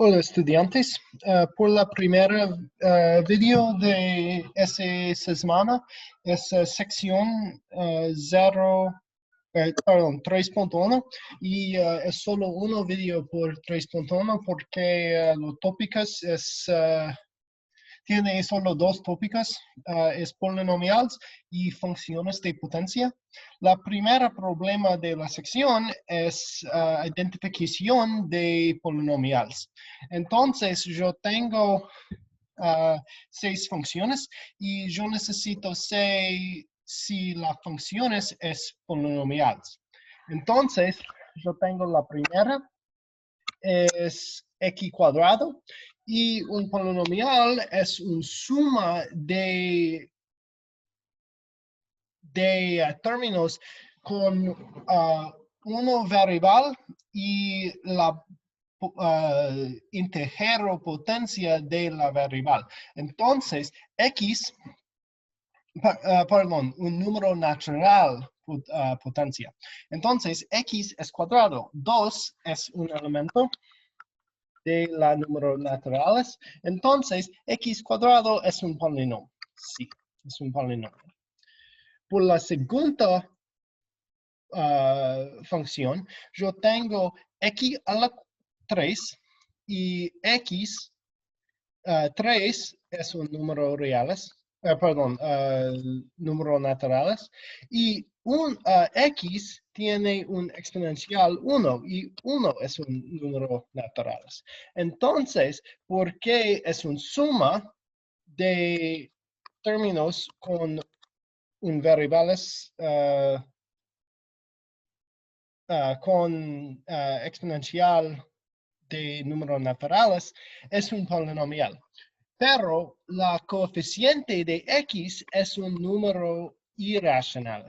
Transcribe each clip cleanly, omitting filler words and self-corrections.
Hola estudiantes. Por la primera video de esta semana es sección 3.1 y es solo uno video por 3.1 porque los tópicos tiene solo dos tópicos, es polinomiales y funciones de potencia. La primera problema de la sección es identificación de polinomiales. Entonces, yo tengo 6 funciones y yo necesito saber si las funciones es polinomiales. Entonces, yo tengo la primera, es x cuadrado, y un polinomial es una suma de términos con una variable y la integer potencia de la variable. Entonces, x, perdón, un número natural potencia. Entonces, x es cuadrado. 2 es un elemento de los números naturales. Entonces, x cuadrado es un polinomio. Sí, es un polinomio. Por la segunda función, yo tengo x a la 3 y x 3 es un número reales, número naturales, y un x tiene un exponencial 1 y 1 es un número naturales. Entonces, ¿por qué es una suma de términos con un variables con exponencial de números naturales? Es un polinomial. Pero la coeficiente de x es un número irracional,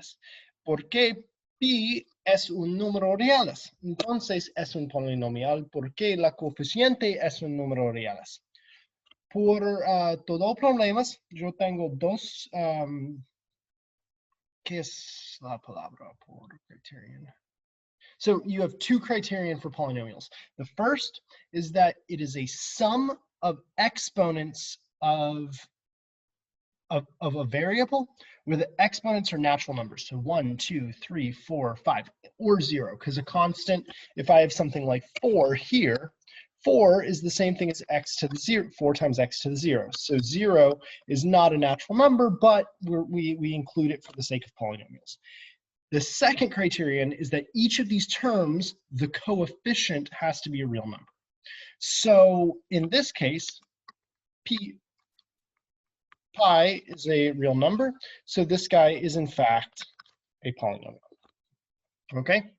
porque pi es un número real. Entonces es un polinomial porque la coeficiente es un número real. Por todos problemas, yo tengo dos, ¿qué es la palabra por criterion? So you have two criterion for polynomials. The first is that it is a sum of exponents of a variable where the exponents are natural numbers. So 1, 2, 3, 4, 5, or 0, because a constant, if I have something like 4 here, 4 is the same thing as x to the 0, 4 times x to the 0. So 0 is not a natural number, but we include it for the sake of polynomials. The second criterion is that each of these terms, the coefficient has to be a real number. So in this case, pi is a real number, so this guy is in fact a polynomial. Okay?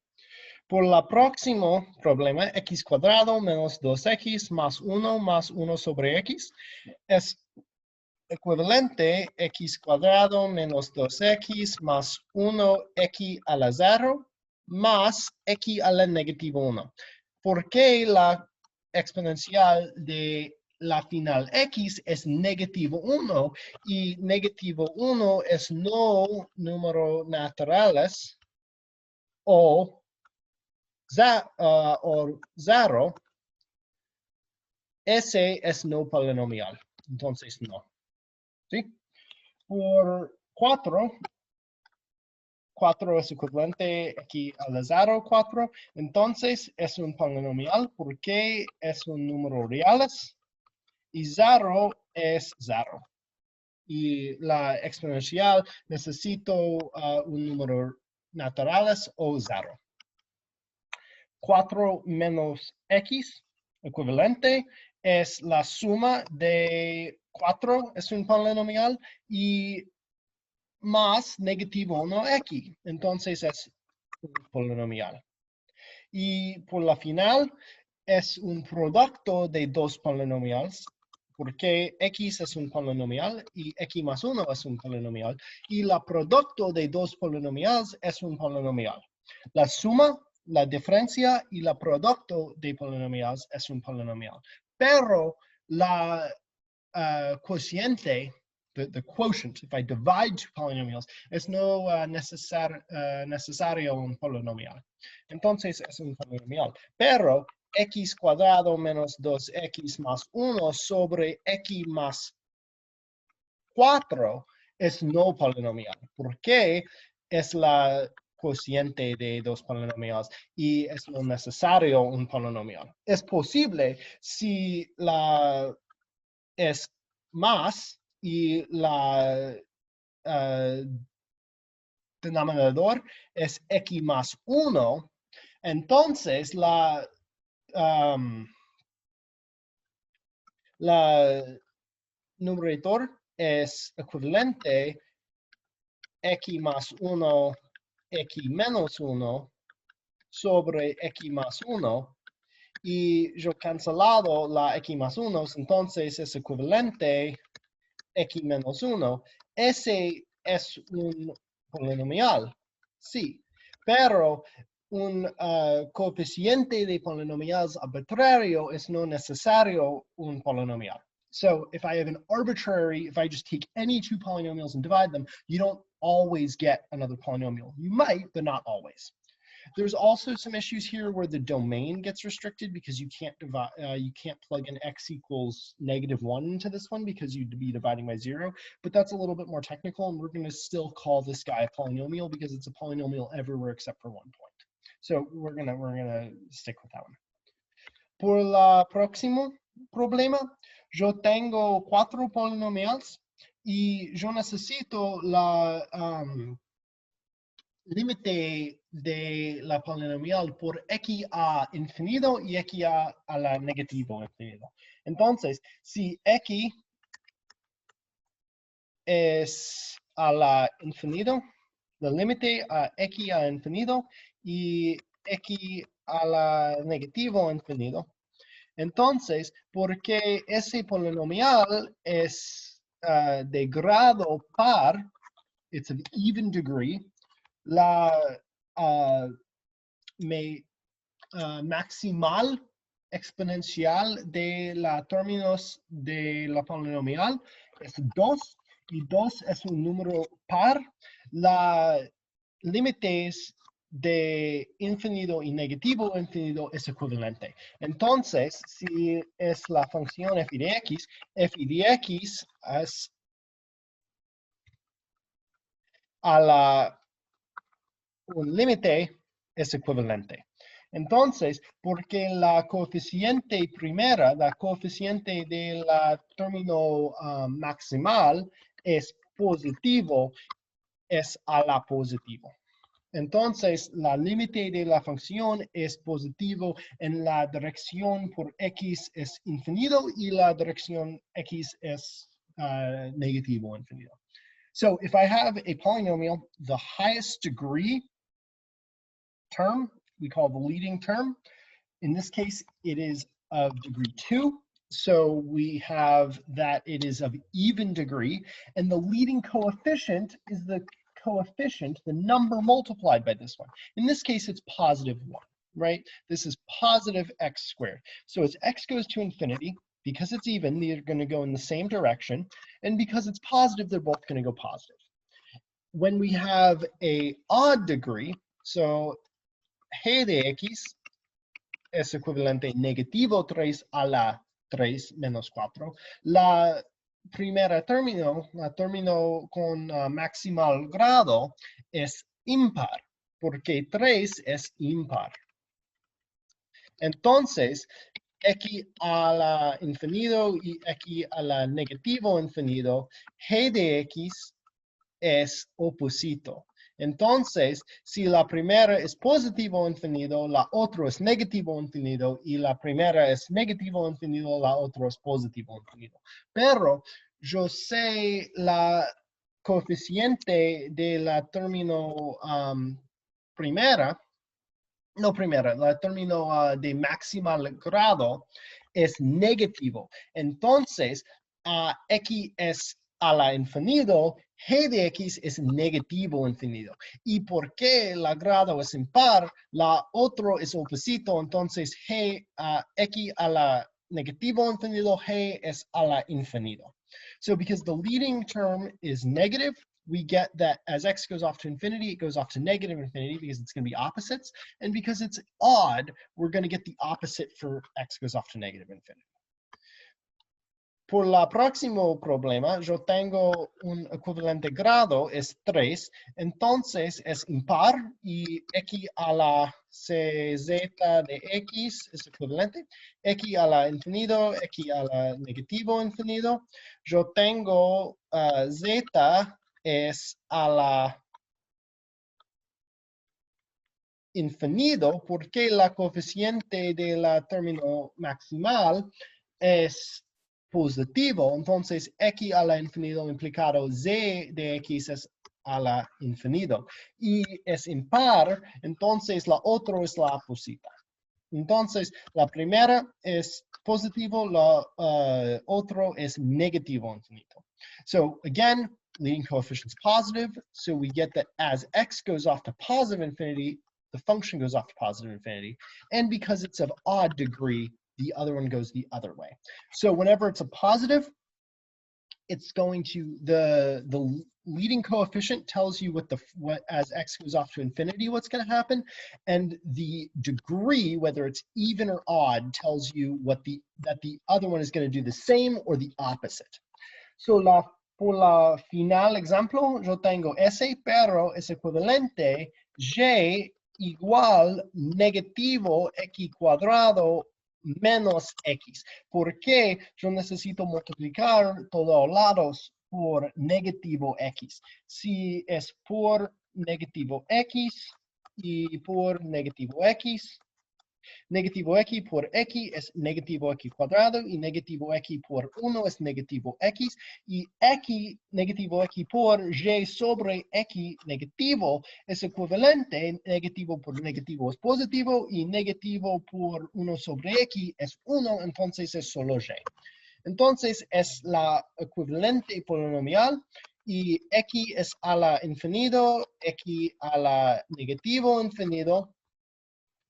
Por la próximo problema, x cuadrado menos 2x más 1 sobre x es equivalente x cuadrado menos 2x más 1x a la 0 más x a la negativo 1. ¿Por qué la exponencial de la final x es negativo 1 y negativo 1 es no número naturales o 0? Ese es no polinomial, entonces no. ¿Sí? Por 4 es equivalente aquí a la 0, 4, entonces es un polinomial porque es un número reales y 0 es 0. Y la exponencial necesito un número naturales o 0. 4 menos x equivalente es la suma de 4, es un polinomial, y más negativo 1x, entonces es un polinomial. Y por la final es un producto de dos polinomiales, porque x es un polinomial y x más 1 es un polinomial, y el producto de dos polinomiales es un polinomial. La suma, la diferencia y el producto de polinomiales es un polinomial. Pero la cociente, the quotient, if I divide two polynomials, es no necesario un polinomial. Entonces es un polinomial. Pero x cuadrado menos 2x más 1 sobre x más 4 es no polinomial. ¿Por qué? Es la cociente de dos polinomiales y es no necesario un polinomial. Es posible si la es más y la denominador es x más 1, entonces la numerador es equivalente x más 1, x menos 1 sobre x más 1 y yo cancelado la x más 1, entonces es equivalente x menos 1. Ese es un polinomial, sí, pero un coeficiente de polinomiales arbitrario es no necesario un polinomial. So if I have an arbitrary, if I just take any two polynomials and divide them, you don't always get another polynomial. You might, but not always. There's also some issues here where the domain gets restricted because you can't divide, you can't plug in x equals -1 into this one because you'd be dividing by 0. But that's a little bit more technical, and we're going to still call this guy a polynomial because it's a polynomial everywhere except for 1 point. So we're gonna stick with that one. Por el próximo problema, yo tengo 4 polinomiales y yo necesito la límite de la polinomial por x a infinito y x a la negativo infinito. Entonces, si x es a la infinito, el límite a x a infinito y x a la negativo infinito, entonces, porque ese polinomial es de grado par, it's of even degree, la maximal exponencial de la términos de la polinomial es 2 y 2 es un número par. La límites de infinito y negativo infinito es equivalente. Entonces, si es la función f de x es a la un límite es equivalente. Entonces, porque la coeficiente primera, la coeficiente de la término maximal es positivo, es a la positivo. Entonces, la límite de la función es positivo en la dirección por x es infinito y la dirección x es negativo infinito. So if I have a polynomial, the highest degree term we call the leading term. In this case, it is of degree 2. So we have that it is of even degree, and the leading coefficient is the coefficient, the number multiplied by this one. In this case, it's +1, right? This is positive x squared. So as x goes to infinity, because it's even, they're going to go in the same direction, and because it's positive, they're both going to go positive. When we have a odd degree, so g de x es equivalente negativo 3 a la 3 menos 4. La primera término, la término con maximal grado, es impar, porque 3 es impar. Entonces, x a la infinito y x a la negativo infinito, g de x es oposito. Entonces, si la primera es positivo infinito, la otra es negativo infinito, y la primera es negativo infinito, la otra es positivo infinito. Pero yo sé la coeficiente de la término la término de maximal grado es negativo. Entonces, x es a la infinito, g de x es negativo infinito. Y porque la grado es impar, la otro es oposito, entonces x a la negativo infinito, g es a la infinito. So because the leading term is negative, we get that as x goes off to infinity, it goes off to negative infinity because it's going to be opposites. And because it's odd, we're going to get the opposite for x goes off to negative infinity. Por el próximo problema, yo tengo un equivalente grado, es 3, entonces es impar y x a la cz de x es equivalente, x a la infinito, x a la negativo infinito. Yo tengo z es a la infinito porque la coeficiente de la término maximal es positivo, entonces x a la infinito implicado z de x es a la infinito. Y es impar, entonces la otra es la oposita. Entonces, la primera es positivo, la otro es negativo infinito. So again, leading coefficient is positive, so we get that as x goes off to positive infinity, the function goes off to positive infinity. And because it's of odd degree, the other one goes the other way. So whenever it's a positive, it's going to, the leading coefficient tells you what as x goes off to infinity, what's going to happen. And the degree, whether it's even or odd, tells you that the other one is going to do the same or the opposite. So por la final ejemplo, yo tengo S, pero es equivalente y igual negativo x cuadrado menos x. ¿Por qué yo necesito multiplicar todos lados por negativo x? Si es por negativo x y por negativo x por x es negativo x cuadrado y negativo x por 1 es negativo x y x negativo x por y sobre x negativo es equivalente, negativo por negativo es positivo y negativo por 1 sobre x es 1, entonces es solo y. Entonces es la equivalente polinomial y x es a la infinito, x a la negativo infinito.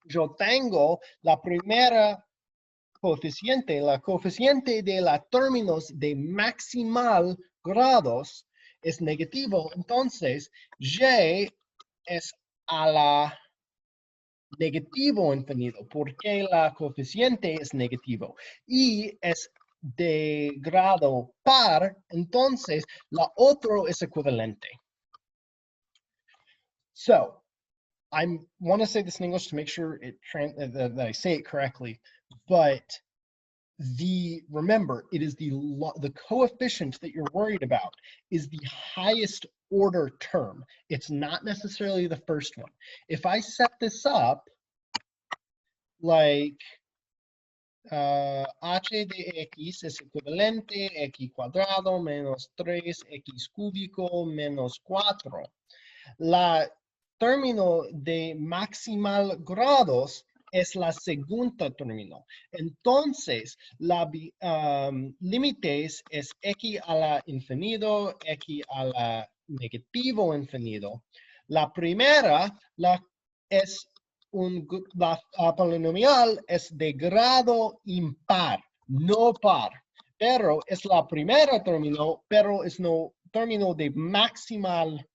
Yo tengo la primera coeficiente, la coeficiente de la términos de maximal grados es negativo, entonces y es a la negativo infinito, porque la coeficiente es negativo y es de grado par, entonces la otra es equivalente. So, I want to say this in English to make sure that I say it correctly, but remember, it is the coefficient that you're worried about is the highest order term. It's not necessarily the first one. If I set this up like h de x es equivalente x cuadrado menos 3x cúbico menos 4, la término de maximal grados es la segunda término. Entonces, la límites es x a la infinito, x a la negativo infinito. La primera es la polinomial es de grado impar, no par. Pero es la primera término, pero es no término de maximal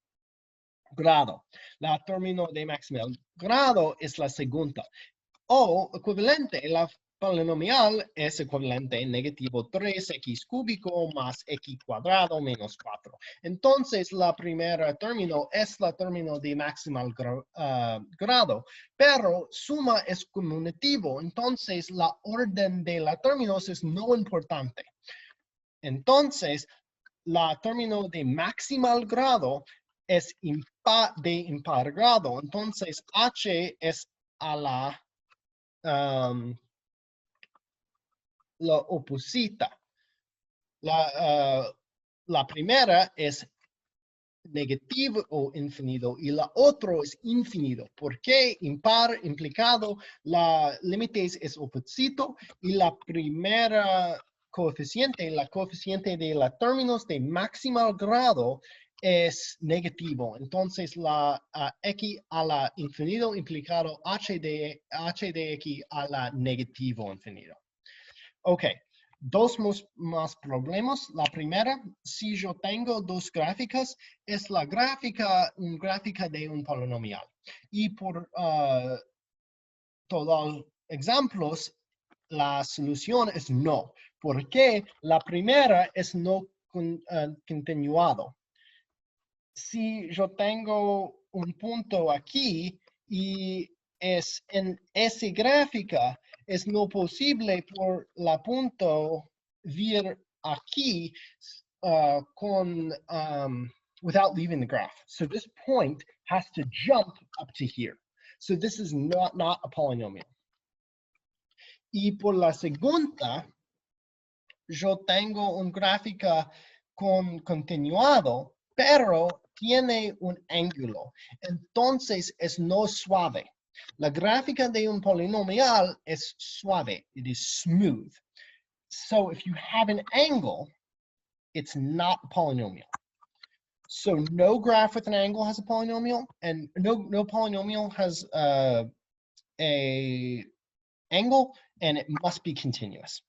grado. La término de maximal grado es la segunda. O equivalente, la polinomial es equivalente negativo 3x cúbico más x cuadrado menos 4. Entonces, la primera término es la término de maximal grado, pero suma es conmutativo, entonces la orden de la términos es no importante. Entonces, la término de maximal grado es de impar grado. Entonces, h es a la oposita. La primera es negativo o infinito y la otra es infinito. ¿Por qué? Impar implicado, la límite es oposito y la primera coeficiente, la coeficiente de los términos de maximal grado es negativo. Entonces, la x a la infinito implicado h de x a la negativo infinito. Okay, dos más problemas. La primera, si yo tengo dos gráficas, es la gráfica de un polinomial. Y por todos los ejemplos, la solución es no, porque la primera es no continuado. Si yo tengo un punto aquí y es en esa gráfica, es no posible por la punto vir aquí without leaving the graph. So this point has to jump up to here. So this is not a polynomial. Y por la segunda, yo tengo una gráfica con continuado, pero tiene un ángulo. Entonces es no suave. La gráfica de un polinomial es suave. It is smooth. So if you have an angle, it's not a polynomial. So no graph with an angle has a polynomial, and no polynomial has a angle, and it must be continuous.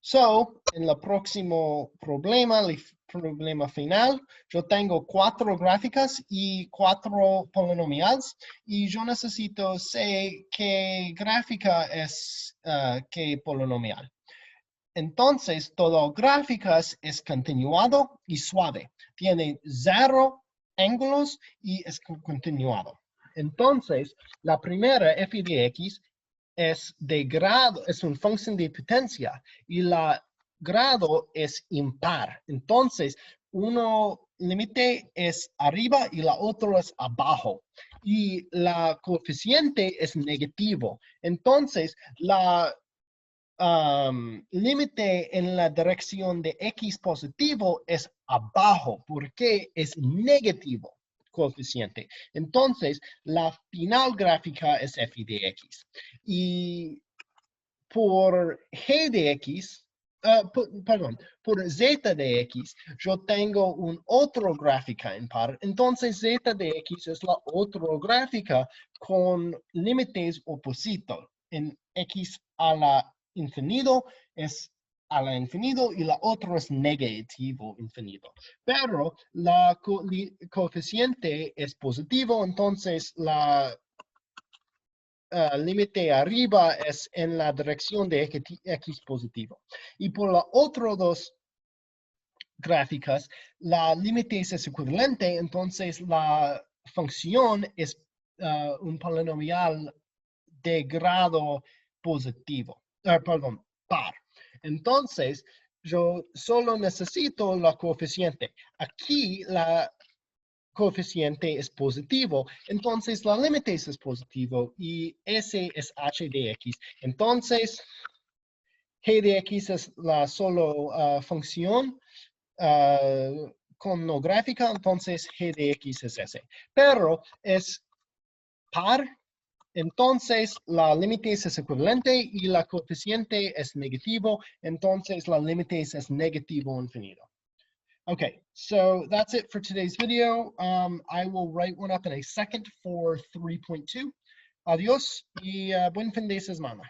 So, en el próximo problema, el problema final, yo tengo 4 gráficas y 4 polinomiales, y yo necesito saber qué gráfica es qué polinomial. Entonces, todo gráficas es continuado y suave. Tiene 0 ángulos y es continuado. Entonces, la primera f de x es de grado, es una función de potencia y la grado es impar. Entonces, uno límite es arriba y la otra es abajo. Y la coeficiente es negativo. Entonces, la límite en la dirección de x positivo es abajo porque es negativo coeficiente. Entonces, la final gráfica es f de x. Y por g de x, por z de x, yo tengo un otro gráfica en par. Entonces, z de x es la otra gráfica con límites opuestos. En x a la infinito es a la infinito y la otra es negativo infinito. Pero la coeficiente es positivo, entonces la límite arriba es en la dirección de x positivo. Y por las otras dos gráficas, la límite es equivalente, entonces la función es un polinomial de grado positivo, perdón, par. Entonces, yo solo necesito la coeficiente. Aquí la coeficiente es positivo, entonces la límite es positivo y ese es h de x. Entonces, g de x es la solo función con no gráfica, entonces g de x es ese. Pero es par, entonces la límite es equivalente y la coeficiente es negativo, entonces la límite es negativo infinito. Okay, so that's it for today's video. I will write one up in a second for 3.2. Adiós y buen fin de semana.